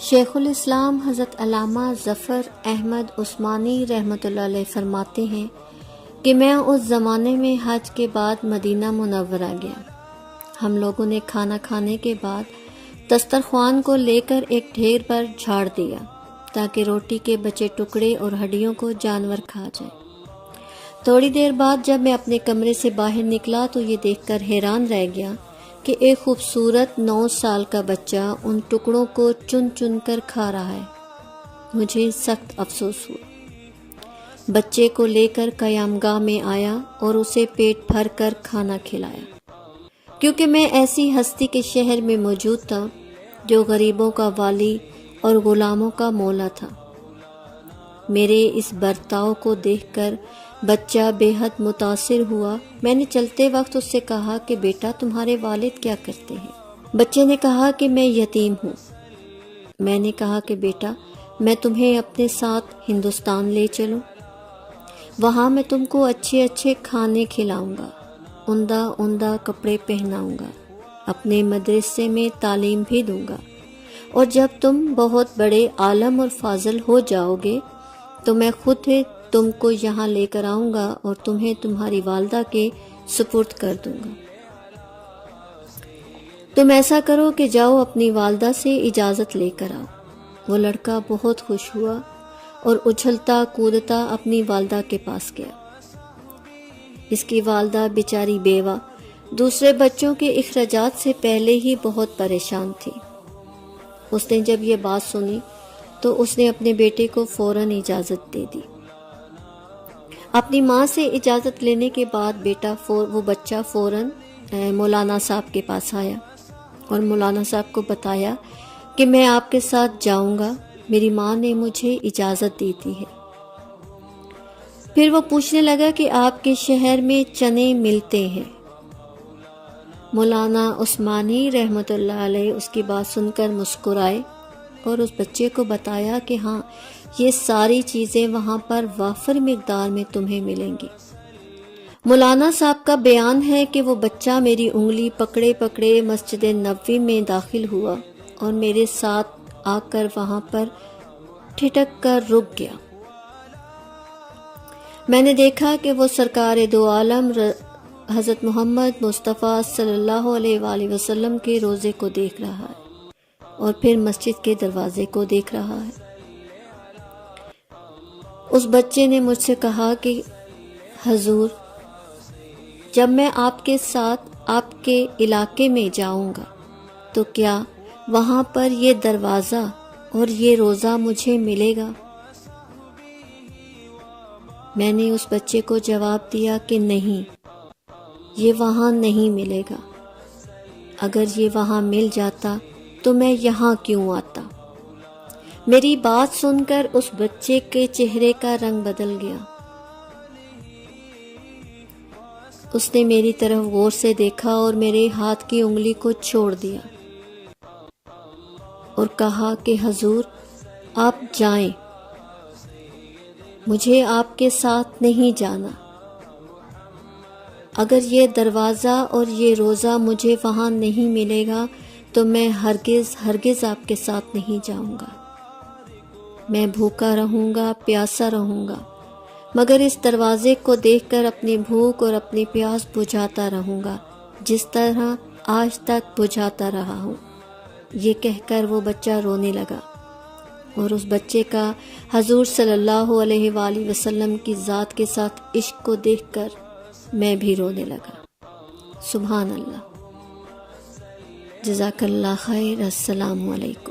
شیخ الاسلام حضرت علامہ ظفر احمد عثمانی رحمۃ اللہ علیہ فرماتے ہیں کہ میں اس زمانے میں حج کے بعد مدینہ منورہ گیا۔ ہم لوگوں نے کھانا کھانے کے بعد دسترخوان کو لے کر ایک ڈھیر پر جھاڑ دیا تاکہ روٹی کے بچے ٹکڑے اور ہڈیوں کو جانور کھا جائیں۔ تھوڑی دیر بعد جب میں اپنے کمرے سے باہر نکلا تو یہ دیکھ کر حیران رہ گیا کہ ایک خوبصورت 9 سال کا بچہ ان ٹکڑوں کو چن چن کر کھا رہا ہے۔ مجھے سخت افسوس ہوا۔ بچے کو لے کر قیامگاہ میں آیا اور اسے پیٹ بھر کر کھانا کھلایا، کیونکہ میں ایسی ہستی کے شہر میں موجود تھا جو غریبوں کا والی اور غلاموں کا مولا تھا۔ میرے اس برتاؤ کو دیکھ کر بچہ بے حد متاثر ہوا۔ میں نے چلتے وقت اس سے کہا کہ بیٹا تمہارے والد کیا کرتے ہیں؟ بچے نے کہا کہ میں یتیم ہوں۔ میں نے کہا کہ بیٹا میں تمہیں اپنے ساتھ ہندوستان لے چلوں، وہاں میں تم کو اچھے اچھے کھانے کھلاؤں گا، عمدہ عمدہ کپڑے پہناؤں گا، اپنے مدرسے میں تعلیم بھی دوں گا، اور جب تم بہت بڑے عالم اور فاضل ہو جاؤ گے تو میں خود تم کو یہاں لے کر آؤں گا اور تمہیں تمہاری والدہ کے سپرد کر دوں گا۔ تم ایسا کرو کہ جاؤ اپنی والدہ سے اجازت لے کر آؤ۔ وہ لڑکا بہت خوش ہوا اور اچھلتا کودتا اپنی والدہ کے پاس گیا۔ اس کی والدہ بیچاری بیوہ دوسرے بچوں کے اخراجات سے پہلے ہی بہت پریشان تھی۔ اس نے جب یہ بات سنی تو اس نے اپنے بیٹے کو فوراً اجازت دے دی۔ اپنی ماں سے اجازت لینے کے بعد وہ بچہ فوراً مولانا صاحب کے پاس آیا اور مولانا صاحب کو بتایا کہ میں آپ کے ساتھ جاؤں گا، میری ماں نے مجھے اجازت دی ہے۔ پھر وہ پوچھنے لگا کہ آپ کے شہر میں چنے ملتے ہیں؟ مولانا عثمانی رحمۃ اللہ علیہ اس کی بات سن کر مسکرائے اور اس بچے کو بتایا کہ ہاں یہ ساری چیزیں وہاں پر وافر مقدار میں تمہیں ملیں گی۔ مولانا صاحب کا بیان ہے کہ وہ بچہ میری انگلی پکڑے پکڑے مسجد نبوی میں داخل ہوا اور میرے ساتھ آ کر وہاں پر ٹھٹک کر رک گیا۔ میں نے دیکھا کہ وہ سرکار دو عالم حضرت محمد مصطفیٰ صلی اللہ علیہ وآلہ وسلم کے روضے کو دیکھ رہا ہے اور پھر مسجد کے دروازے کو دیکھ رہا ہے۔ اس بچے نے مجھ سے کہا کہ حضور جب میں آپ کے ساتھ آپ کے علاقے میں جاؤں گا تو کیا وہاں پر یہ دروازہ اور یہ روضہ مجھے ملے گا؟ میں نے اس بچے کو جواب دیا کہ نہیں، یہ وہاں نہیں ملے گا۔ اگر یہ وہاں مل جاتا تو میں یہاں کیوں آتا؟ میری بات سن کر اس بچے کے چہرے کا رنگ بدل گیا۔ اس نے میری طرف غور سے دیکھا اور میرے ہاتھ کی انگلی کو چھوڑ دیا اور کہا کہ حضور آپ جائیں، مجھے آپ کے ساتھ نہیں جانا۔ اگر یہ دروازہ اور یہ روضہ مجھے وہاں نہیں ملے گا تو میں ہرگز آپ کے ساتھ نہیں جاؤں گا۔ میں بھوکا رہوں گا، پیاسا رہوں گا، مگر اس دروازے کو دیکھ کر اپنی بھوک اور اپنی پیاس بجھاتا رہوں گا جس طرح آج تک بجھاتا رہا ہوں۔ یہ کہہ کر وہ بچہ رونے لگا اور اس بچے کا حضور صلی اللہ علیہ وآلہ وسلم کی ذات کے ساتھ عشق کو دیکھ کر میں بھی رونے لگا۔ سبحان اللہ۔ جزاک اللہ خیر۔ السلام علیکم۔